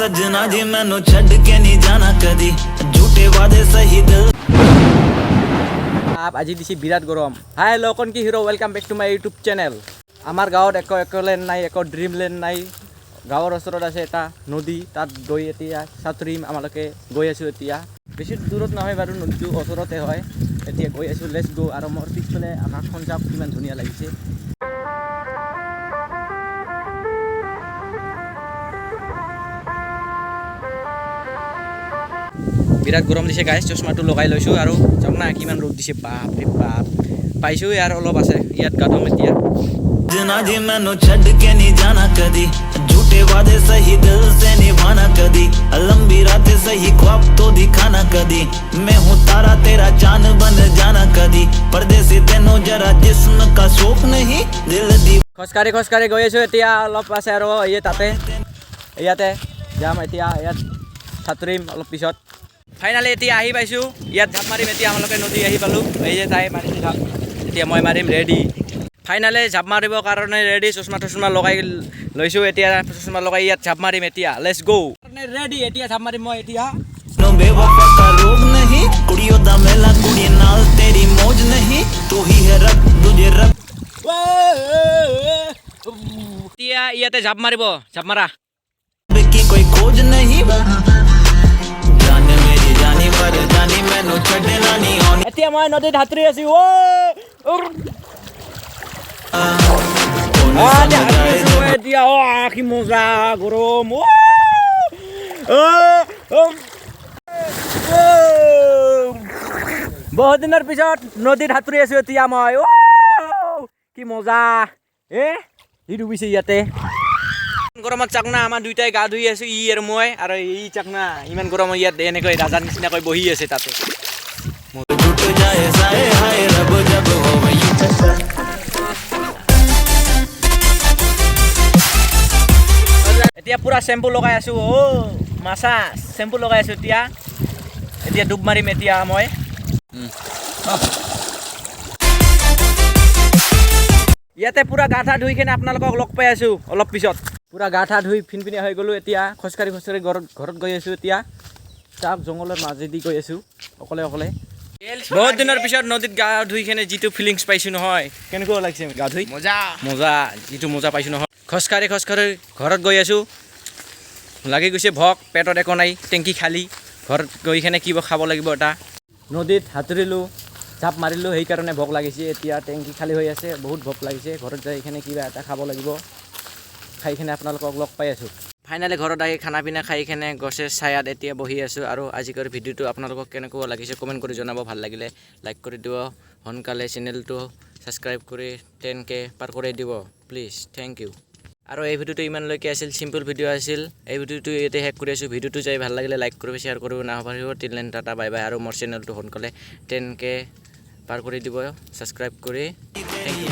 सजना जी मैनू छड़ के नहीं जाना कदी झूठे वादे सही दिल आप আজি দিছি বিরাট গরম। হাই হেল্ল' কোন কি hero welcome back to my YouTube channel. আমাৰ গাঁৱত একলেণ্ড নাই, ড্ৰিমলেণ্ড নাই। গাঁৱৰ ওচৰত আছে এটা নদী, তাত গৈ এতিয়া সাঁতুৰিম। আমালোকে গৈ আছোঁ এতিয়া, বেছি দূৰত নহয় বাৰু, নদীটো ওচৰতে হয়। এতিয়া গৈ আছোঁ, লেটছ গো। আৰু মোৰ পিছফালে আকাশখন চাওক কিমান ধুনীয়া লাগিছে। বিৰাট গৰম দিছে গাইছ, চশমাটো লগাই লৈছোঁ। আৰু চাওক না কিমান ৰ'দ দিছে, বাপ ৰে বাপ। পাইছোঁ ইয়াৰ অলপ আছে, ইয়াত গা ধুম এতিয়া। सजना जी मैनू छड़ के नहीं जाना कदी झूठे वादे सही दिल से निभाना कदी लंबी रातें सही ख्वाब तो दिखाना कदी मैं हूँ तारा तेरा चांद बन जाना कदी परदेसी तेनों जरा जिस्म का शौक नहीं दिल दी খোজকাঢ়ি গৈ আছোঁ এতিয়া। অলপ আছে আৰু ইয়াতে যাম এতিয়া। ইয়াত সাঁতুৰিম অলপ পিছত। ফাইনেলি এতিয়া আহি পাইছোঁ, ইয়াত ঝাপ মাৰিম এতিয়া। আমালোকে নদী আহি পালোঁ। এই যে তাই মাৰিছে ঝাপ, এতিয়া মই মাৰিম। ৰেডি, ফাইনেলি ঝাপ মাৰিবৰ কাৰণে ৰেডি। চশমা লগাই লৈছোঁ এতিয়া। চশমা লগাই ইয়াত ঝাপ মাৰিম এতিয়া। Let's go. ৰেডি, এতিয়া ঝাপ মাৰিম মই এতিয়া। बेवफा का रोग नहीं कुड़ियों दा मेला कुड़ी नाल तेरी मौज नहीं तू ही है रब तुझे रब এতিয়া ইয়াতে ঝাপ মাৰিব, ঝাপ মাৰা। की कोई खोज नहीं जान मेरी जानी पर जानी मैनू छड़ना नहीं आनी এতিয়া মই नदीत সাঁতুৰি আছোঁ। এতিয়া কি মজা, গৰম। বহুত দিনৰ পিছত নদীত সাঁতুৰি আছোঁ এতিয়া মই। কি মজা ই ডুবিছে ইয়াতে। গৰমত চাক না, আমাৰ দুইটাই গা ধুই আছোঁ, ই আৰু মই। আৰু ই চাক না ইমান গৰমত ইয়াত এনেকৈ ৰাজাৰ নিচিনাকৈ বহি আছে তাতে। टूट जाए साए हाय रब जब हो वही এতিয়া পুৰা চেম্পু লগাই আছোঁ। মাছাজ চেম্পু লগাই আছোঁ এতিয়া ডুব মাৰিম এতিয়া মই। ইয়াতে পুৰা গা ঠা ধুই কিনে আপোনালোকক লগ পাই আছোঁ অলপ পিছত। পুৰা গা ঠা ধুই ফিনফিনীয়া হৈ গ'লোঁ এতিয়া। খোজকাঢ়ি ঘৰত গৈ আছোঁ এতিয়া। চাওক জংঘলৰ মাজেদি গৈ আছোঁ অকলে। বহুত দিনৰ পিছত নদীত গা ধুই কিনে যিটো ফিলিংছ পাইছোঁ নহয়, কেনেকুৱা লাগিছে গা ধুই? মজা যিটো মজা পাইছোঁ নহয়। খোজকাঢ়ি ঘৰত গৈ আছোঁ। লাগি গৈছে ভোক, পেটত একো নাই, টেংকি খালী। ঘৰত গৈ কিনে কিবা খাব লাগিব এটা। নদীত সাঁতুৰিলোঁ, ঝাপ মাৰিলোঁ, সেইকাৰণে ভোক লাগিছে। এতিয়া টেংকি খালী হৈ আছে, বহুত ভোক লাগিছে। ঘৰত যাই কিনে কিবা এটা খাব লাগিব। খাই কিনে আপোনালোকক লগ পাই আছোঁ। ফাইনেলি ঘৰত আহি খানা পিনা খাই কিনে গছে ছায়াত এতিয়া বহি আছোঁ। আৰু আজিৰ ভিডিঅ'টো আপোনালোকক কেনেকুৱা লাগিছে কমেণ্ট কৰি জনাব। ভাল লাগিলে লাইক কৰি দিব, সোনকালে চেনেলটো ছাবস্ক্ৰাইব কৰি 10K পাৰ কৰি দিব প্লিজ। Thank U. আৰু এই ভিডিঅ'টো ইমানলৈকে আছিল, চিম্পল ভিডিঅ' আছিল। এই ভিডিঅ'টো ইয়াতে শেষ কৰি আছোঁ। ভিডিঅ'টো চাই ভাল লাগিলে লাইক কৰিব, শ্বেয়াৰ কৰিব নাপাহৰিব। টিল টাটা বাই বাই। আৰু মোৰ চেনেলটো সোনকালে 10K পাৰ কৰি দিব ছাবস্ক্ৰাইব কৰি। Thank U.